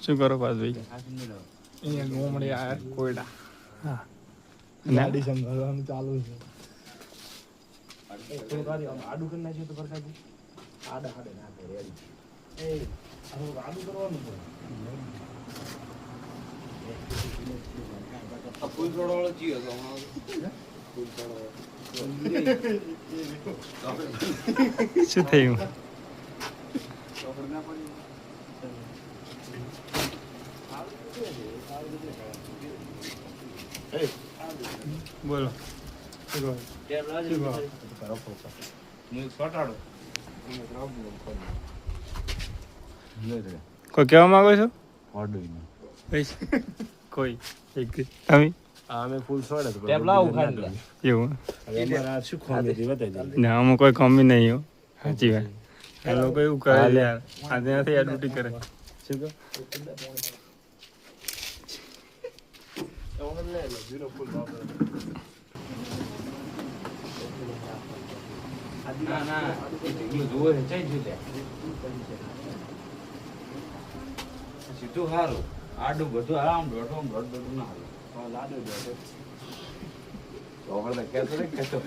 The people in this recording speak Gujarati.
શું કરો પાસ ભાઈ? અહીંયા ગોમડે આયા કોયડા. હા. ગાડી સંભાળવાનું ચાલુ છે. આડું કરી નાખ્યું તો પ્રકાશજી. આડા હાડે નાખે રેડી. એ આડું કરવાનું છે. ફૂલ છોડો વાળો ચીયો તો ફૂલ છોડો. શું થયું? બોલો. કોઈ કહેવા માંગો છો? કોઈ તમે અમે ફૂલ છોડે તો એવું શું ખોમી ના આમાં કોઈ કમી નહીં હો. સાચી વાત. આ લોકો એવું કરે યાર. આજે નથી આ ડ્યુટી કરે. શું કહો? ના ના જુઓ છે સીધું સારું આડું બધું આમ દોઢો ના હારું લાડુ દોઢો કેતો